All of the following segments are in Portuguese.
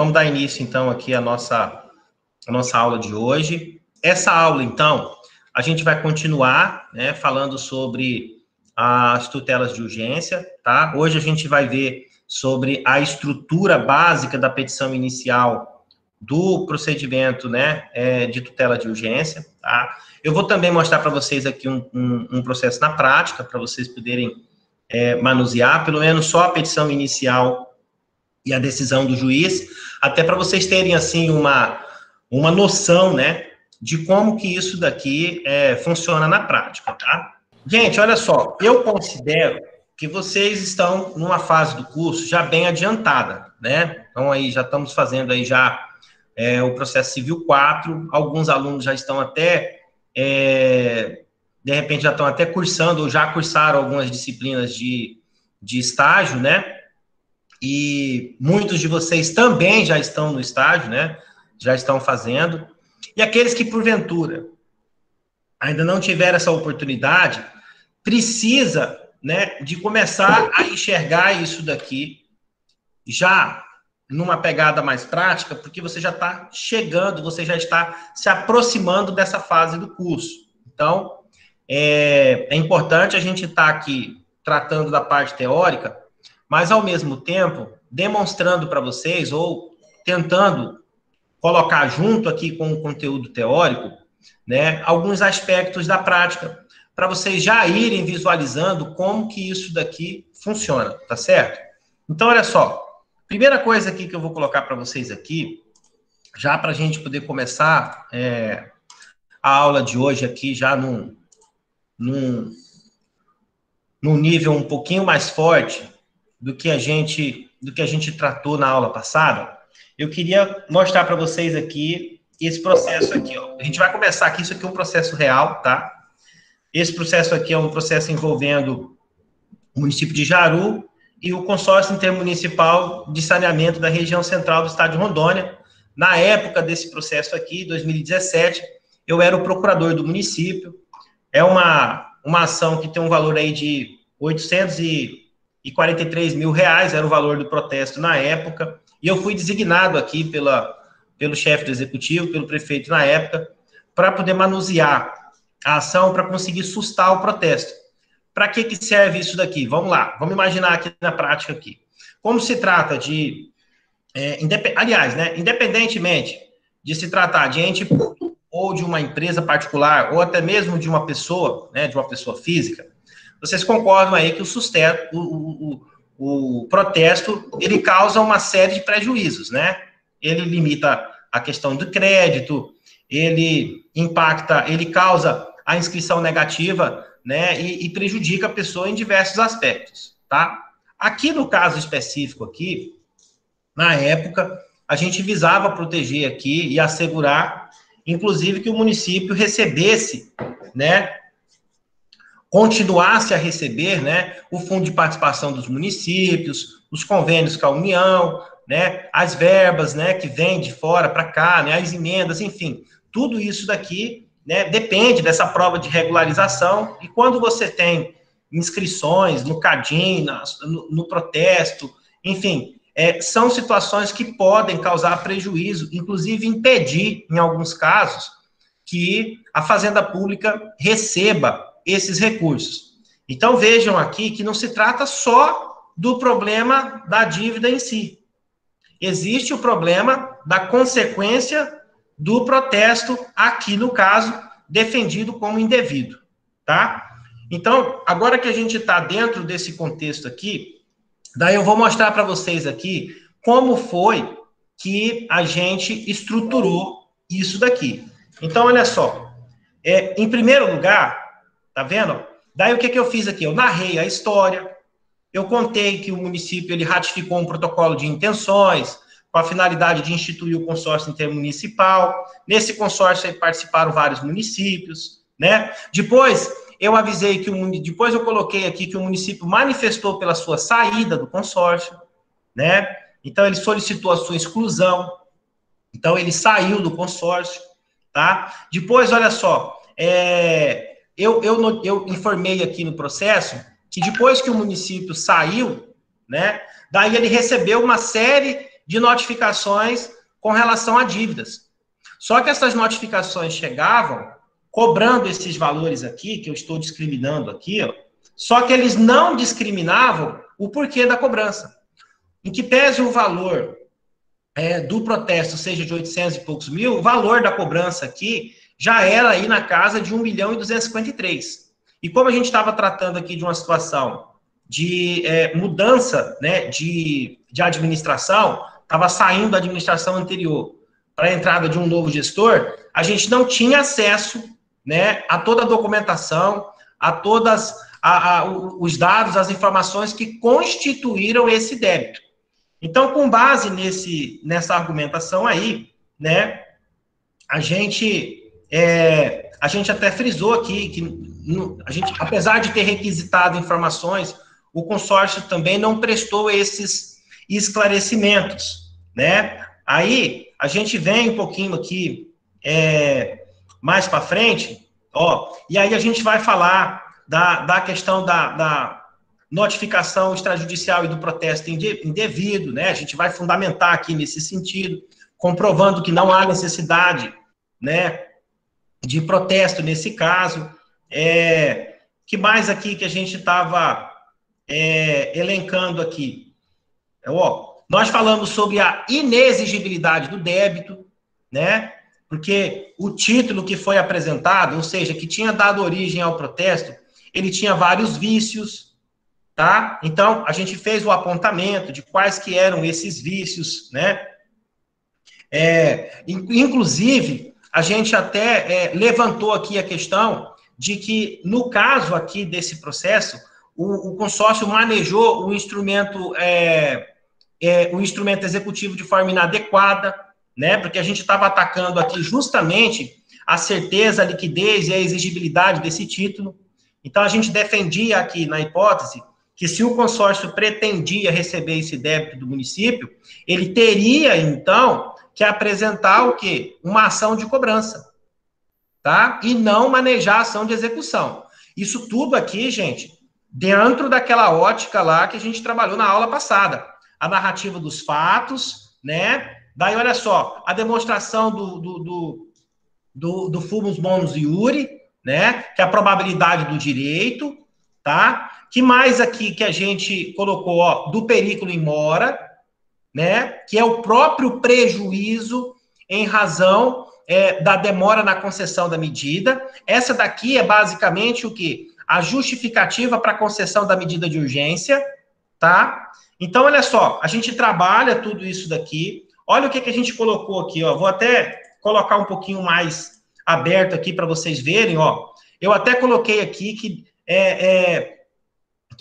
vamos dar início, então, aqui à nossa aula de hoje. Essa aula, então, a gente vai continuar, né, falando sobre as tutelas de urgência, tá? Hoje a gente vai ver sobre a estrutura básica da petição inicial do procedimento, né, de tutela de urgência, tá? Eu vou também mostrar para vocês aqui um processo na prática, para vocês poderem manusear, pelo menos só a petição inicial e a decisão do juiz, até para vocês terem, assim, uma noção, né, de como que isso daqui funciona na prática, tá? Gente, olha só, eu considero que vocês estão numa fase do curso já bem adiantada, né? Então, aí, já estamos fazendo aí já o processo civil 4, alguns alunos já estão até, de repente, já estão até cursando, ou já cursaram algumas disciplinas de estágio, né? E muitos de vocês também já estão no estágio, né? Já estão fazendo. E aqueles que, porventura, ainda não tiveram essa oportunidade, precisa, né, de começar a enxergar isso daqui já numa pegada mais prática, porque você já está chegando, você já está se aproximando dessa fase do curso. Então, é importante a gente estar aqui tratando da parte teórica, mas, ao mesmo tempo, demonstrando para vocês, ou tentando colocar junto aqui com o conteúdo teórico, né, alguns aspectos da prática, para vocês já irem visualizando como que isso daqui funciona, tá certo? Então, olha só, primeira coisa aqui que eu vou colocar para vocês aqui, já para a gente poder começar a aula de hoje aqui, já num nível um pouquinho mais forte do que a gente tratou na aula passada, eu queria mostrar para vocês aqui esse processo aqui, ó. A gente vai começar aqui, isso aqui é um processo real, tá? Esse processo aqui é um processo envolvendo o município de Jaru e o consórcio intermunicipal de saneamento da região central do estado de Rondônia. Na época desse processo aqui, 2017, eu era o procurador do município. É uma ação que tem um valor aí de R$843 mil, era o valor do protesto na época, e eu fui designado aqui pelo chefe do executivo, pelo prefeito na época, para poder manusear a ação, para conseguir sustar o protesto. Para que serve isso daqui? Vamos lá, vamos imaginar aqui na prática aqui. Como se trata de... aliás, né, independentemente de se tratar de ente público ou de uma empresa particular, ou até mesmo de uma pessoa, né, de uma pessoa física, vocês concordam aí que o protesto, ele causa uma série de prejuízos, né? Ele limita a questão do crédito, ele impacta, ele causa a inscrição negativa, né, e prejudica a pessoa em diversos aspectos, tá? Aqui no caso específico aqui, na época, a gente visava proteger aqui e assegurar, inclusive, que o município recebesse, né, continuasse a receber, né, o fundo de participação dos municípios, os convênios com a União, né, as verbas, né, que vêm de fora para cá, né, as emendas, enfim, tudo isso daqui, né, depende dessa prova de regularização, e quando você tem inscrições no CADIM, no protesto, enfim, são situações que podem causar prejuízo, inclusive impedir, em alguns casos, que a Fazenda Pública receba esses recursos. Então, vejam aqui que não se trata só do problema da dívida em si. Existe o problema da consequência do protesto, aqui no caso, defendido como indevido, tá? Então, agora que a gente está dentro desse contexto aqui, daí eu vou mostrar para vocês aqui como foi que a gente estruturou isso daqui. Então, olha só, em primeiro lugar, tá vendo? Daí o que eu fiz aqui? Eu narrei a história, eu contei que o município ele ratificou um protocolo de intenções com a finalidade de instituir o consórcio intermunicipal. Nesse consórcio aí participaram vários municípios, né? Depois eu avisei que depois eu coloquei aqui que o município manifestou pela sua saída do consórcio, né? Então ele solicitou a sua exclusão. Então ele saiu do consórcio, tá? Depois, olha só, eu informei aqui no processo que depois que o município saiu, né, daí ele recebeu uma série de notificações com relação a dívidas. Só que essas notificações chegavam cobrando esses valores aqui, que eu estou discriminando aqui, ó, só que eles não discriminavam o porquê da cobrança. Em que pese o valor do protesto seja de 800 e poucos mil, o valor da cobrança aqui já era aí na casa de 1.253.000. E como a gente estava tratando aqui de uma situação de mudança, né, de administração, estava saindo da administração anterior para a entrada de um novo gestor, a gente não tinha acesso, né, a toda a documentação, a todas os dados, as informações que constituíram esse débito. Então, com base nessa argumentação aí, né, a gente até frisou aqui que a gente, apesar de ter requisitado informações, o consórcio também não prestou esses esclarecimentos, né? Aí, a gente vem um pouquinho aqui mais para frente, ó, e aí a gente vai falar da questão da notificação extrajudicial e do protesto indevido, né? A gente vai fundamentar aqui nesse sentido, comprovando que não há necessidade, né, de protesto nesse caso. Que mais aqui que a gente estava elencando aqui? Nós falamos sobre a inexigibilidade do débito, né? Porque o título que foi apresentado, ou seja, que tinha dado origem ao protesto, ele tinha vários vícios, tá? Então, a gente fez o apontamento de quais que eram esses vícios, né? Inclusive, a gente até levantou aqui a questão de que, no caso aqui desse processo, o consórcio manejou o instrumento executivo de forma inadequada, né? Porque a gente estava atacando aqui justamente a certeza, a liquidez e a exigibilidade desse título. Então, a gente defendia aqui, na hipótese, que se o consórcio pretendia receber esse débito do município, ele teria, então, que apresentar o quê? Uma ação de cobrança, tá? E não manejar a ação de execução. Isso tudo aqui, gente, dentro daquela ótica lá que a gente trabalhou na aula passada. A narrativa dos fatos, né? Daí, olha só, a demonstração do fumus bonus iure, né? Que é a probabilidade do direito, tá? Que mais aqui que a gente colocou, ó, do perículo in mora, né? Que é o próprio prejuízo em razão da demora na concessão da medida. Essa daqui é basicamente o quê? A justificativa para a concessão da medida de urgência, tá? Então, olha só, a gente trabalha tudo isso daqui. Olha o que a gente colocou aqui, ó. Vou até colocar um pouquinho mais aberto aqui para vocês verem, ó. Eu até coloquei aqui que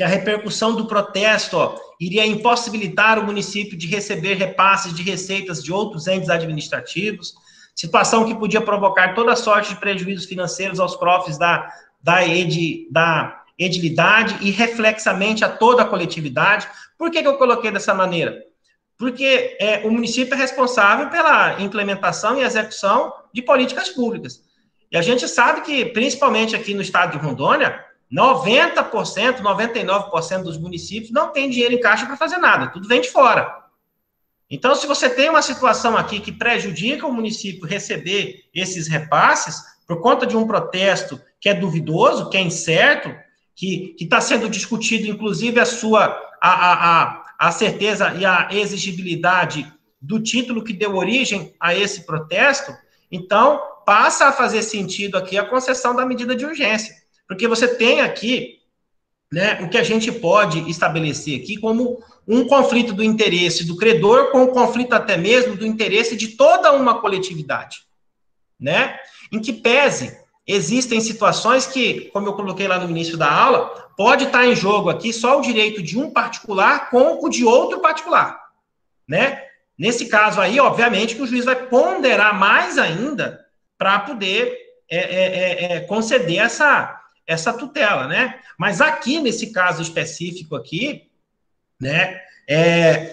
a repercussão do protesto, ó, iria impossibilitar o município de receber repasses de receitas de outros entes administrativos, situação que podia provocar toda sorte de prejuízos financeiros aos cofres da edilidade e reflexamente a toda a coletividade. Por que eu coloquei dessa maneira? Porque o município é responsável pela implementação e execução de políticas públicas. E a gente sabe que, principalmente aqui no estado de Rondônia, 90%, 99% dos municípios não tem dinheiro em caixa para fazer nada, tudo vem de fora. Então, se você tem uma situação aqui que prejudica o município receber esses repasses, por conta de um protesto que é duvidoso, que é incerto, que está sendo discutido, inclusive, a certeza e a exigibilidade do título que deu origem a esse protesto, então, passa a fazer sentido aqui a concessão da medida de urgência. Porque você tem aqui, né, o que a gente pode estabelecer aqui como um conflito do interesse do credor com o conflito até mesmo do interesse de toda uma coletividade, né? Em que pese, existem situações que, como eu coloquei lá no início da aula, pode estar em jogo aqui só o direito de um particular com o de outro particular, né? Nesse caso aí, obviamente, que o juiz vai ponderar mais ainda para poder conceder essa tutela, né? Mas aqui, nesse caso específico aqui, né,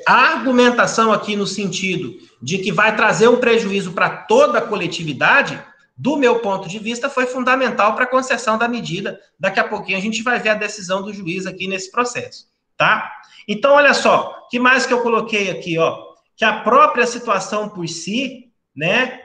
a argumentação aqui no sentido de que vai trazer um prejuízo para toda a coletividade, do meu ponto de vista, foi fundamental para a concessão da medida. Daqui a pouquinho a gente vai ver a decisão do juiz aqui nesse processo, tá? Então, olha só, que mais que eu coloquei aqui, ó? que a própria situação por si, né,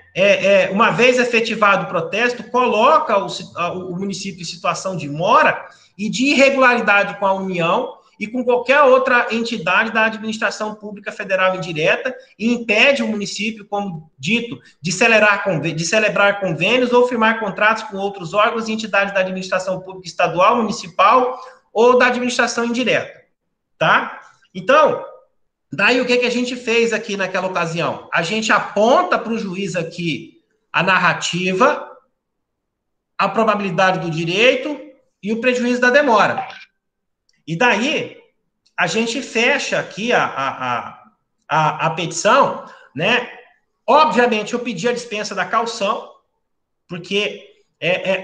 uma vez efetivado o protesto, coloca o município em situação de mora e de irregularidade com a União e com qualquer outra entidade da administração pública federal indireta e impede o município, como dito, de celebrar convênios ou firmar contratos com outros órgãos e entidades da administração pública estadual, municipal ou da administração indireta, tá? Então, daí o que a gente fez aqui naquela ocasião? A gente aponta para o juiz aqui a narrativa, a probabilidade do direito e o prejuízo da demora. E daí, a gente fecha aqui a petição, né? Obviamente, eu pedi a dispensa da caução, porque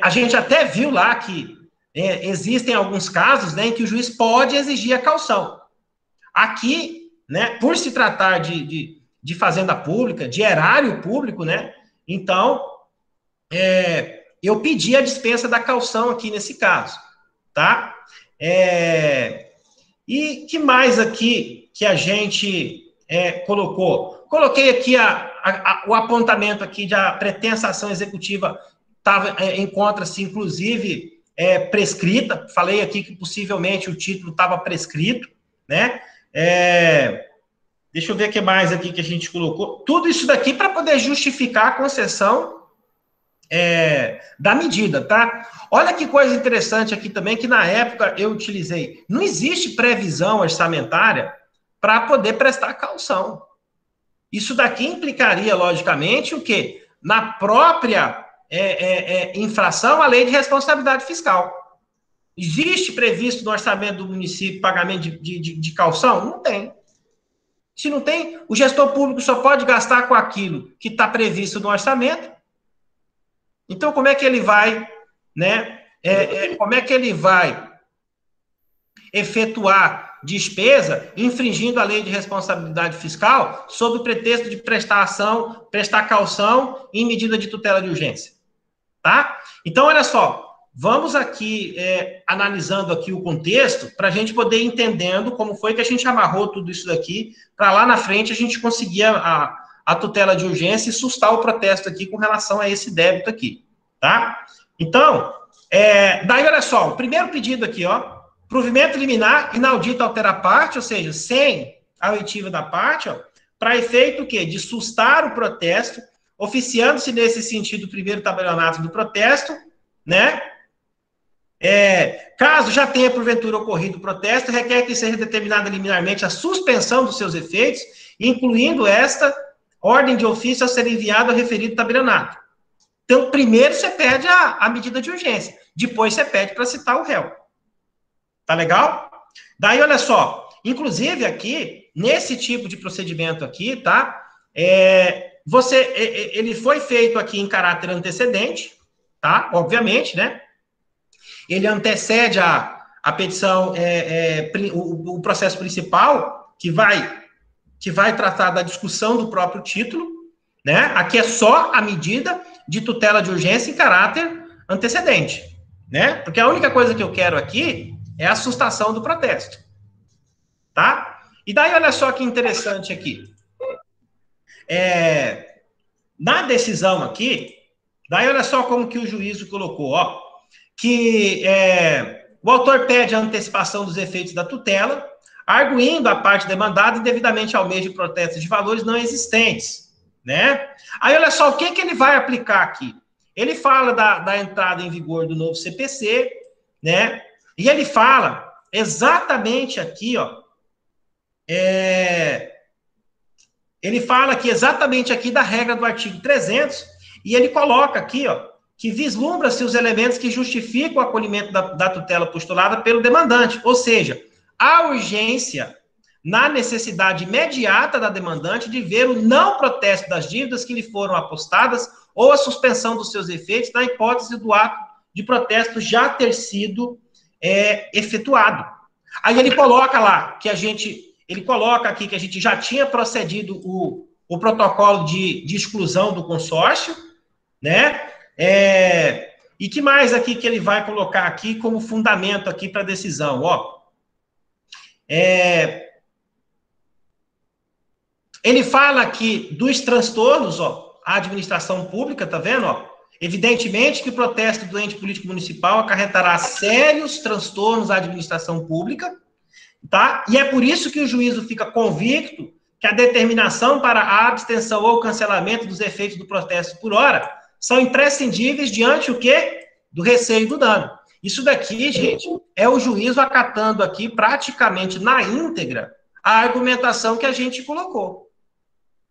a gente até viu lá que existem alguns casos, né, em que o juiz pode exigir a caução. Aqui, né, por se tratar de fazenda pública, de erário público, né, então, eu pedi a dispensa da caução aqui nesse caso, tá? E que mais aqui que a gente colocou? Coloquei aqui o apontamento aqui de a pretensa ação executiva encontra-se, inclusive, prescrita. Falei aqui que possivelmente o título estava prescrito, né? Deixa eu ver o que mais aqui que a gente colocou. Tudo isso daqui para poder justificar a concessão da medida, tá? Olha que coisa interessante aqui também, que na época eu utilizei. Não existe previsão orçamentária para poder prestar caução. Isso daqui implicaria, logicamente, o quê? Na própria infração à lei de responsabilidade fiscal. Existe previsto no orçamento do município pagamento de caução? Não tem. Se não tem, o gestor público só pode gastar com aquilo que está previsto no orçamento. Então, como é que ele vai, né? Como é que ele vai efetuar despesa infringindo a lei de responsabilidade fiscal sob o pretexto de prestar caução em medida de tutela de urgência, tá? Então, olha só, vamos aqui analisando aqui o contexto para a gente poder ir entendendo como foi que a gente amarrou tudo isso daqui para lá na frente a gente conseguir a tutela de urgência e sustar o protesto aqui com relação a esse débito aqui, tá? Então, daí, olha só, o primeiro pedido aqui, ó, provimento liminar inaudito altera parte, ou seja, sem a oitiva da parte, ó, para efeito o quê? De sustar o protesto, oficiando-se nesse sentido o primeiro tabelionato do protesto, né? Caso já tenha, porventura, ocorrido o protesto, requer que seja determinada liminarmente a suspensão dos seus efeitos, incluindo esta ordem de ofício a ser enviada ao referido tabelionato. Então, primeiro você pede a medida de urgência, depois você pede para citar o réu. Tá legal? Daí, olha só, inclusive aqui, nesse tipo de procedimento aqui, tá? Ele foi feito aqui em caráter antecedente, tá? Obviamente, né? Ele antecede a petição, o processo principal, que vai tratar da discussão do próprio título, né? Aqui é só a medida de tutela de urgência em caráter antecedente, né? Porque a única coisa que eu quero aqui é a sustação do protesto, tá? E daí, olha só que interessante aqui. Na decisão aqui, daí olha só como que o juízo colocou, ó, que o autor pede a antecipação dos efeitos da tutela, arguindo a parte demandada indevidamente ao meio de protesto de valores não existentes, né? Aí, olha só, o que ele vai aplicar aqui? Ele fala da entrada em vigor do novo CPC, né? E ele fala exatamente aqui, ó, ele fala aqui exatamente aqui da regra do artigo 300, e ele coloca aqui, ó, que vislumbra-se os elementos que justificam o acolhimento da tutela postulada pelo demandante, ou seja, a urgência na necessidade imediata da demandante de ver o não protesto das dívidas que lhe foram apostadas ou a suspensão dos seus efeitos na hipótese do ato de protesto já ter sido efetuado. Aí ele coloca lá que ele coloca aqui que a gente já tinha procedido o protocolo de exclusão do consórcio, né? E que mais aqui que ele vai colocar aqui como fundamento aqui para a decisão, ó? Ele fala aqui dos transtornos, ó, à administração pública, tá vendo, ó? Evidentemente que o protesto do ente político municipal acarretará sérios transtornos à administração pública, tá? E é por isso que o juízo fica convicto que a determinação para a abstenção ou cancelamento dos efeitos do protesto por hora são imprescindíveis diante o quê? Do receio do dano. Isso daqui, gente, é o juízo acatando aqui praticamente na íntegra a argumentação que a gente colocou,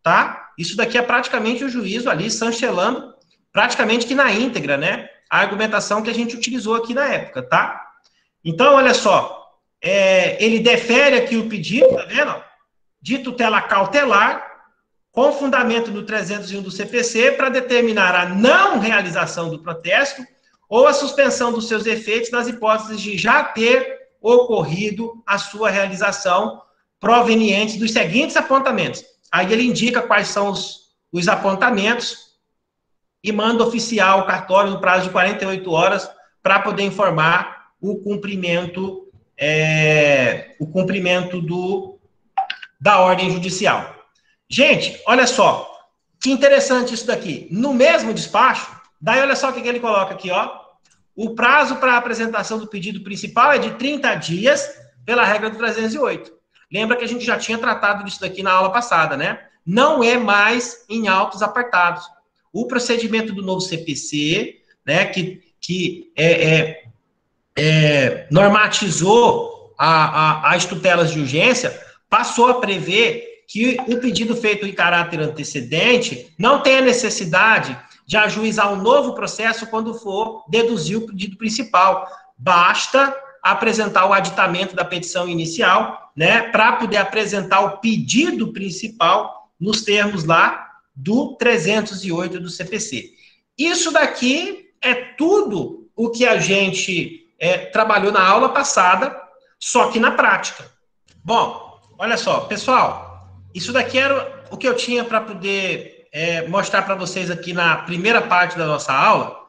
tá? Isso daqui é praticamente o juízo ali chancelando praticamente que na íntegra, né? A argumentação que a gente utilizou aqui na época, tá? Então, olha só, ele defere aqui o pedido, tá vendo? De tutela cautelar, com fundamento no 301 do CPC, para determinar a não realização do protesto ou a suspensão dos seus efeitos nas hipóteses de já ter ocorrido a sua realização provenientes dos seguintes apontamentos. Aí ele indica quais são os apontamentos e manda oficiar o cartório no prazo de 48 horas para poder informar o cumprimento da ordem judicial. Gente, olha só, que interessante isso daqui. No mesmo despacho, daí olha só o que ele coloca aqui, ó. O prazo para a apresentação do pedido principal é de 30 dias, pela regra do 308. Lembra que a gente já tinha tratado disso daqui na aula passada, né? Não é mais em autos apartados. O procedimento do novo CPC, né, que normatizou as tutelas de urgência, passou a prever que o pedido feito em caráter antecedente não tem a necessidade de ajuizar um novo processo quando for deduzir o pedido principal. Basta apresentar o aditamento da petição inicial, né, para poder apresentar o pedido principal nos termos lá do 308 do CPC. Isso daqui é tudo o que a gente trabalhou na aula passada, só que na prática. Bom, olha só, pessoal, isso daqui era o que eu tinha para poder mostrar para vocês aqui na primeira parte da nossa aula.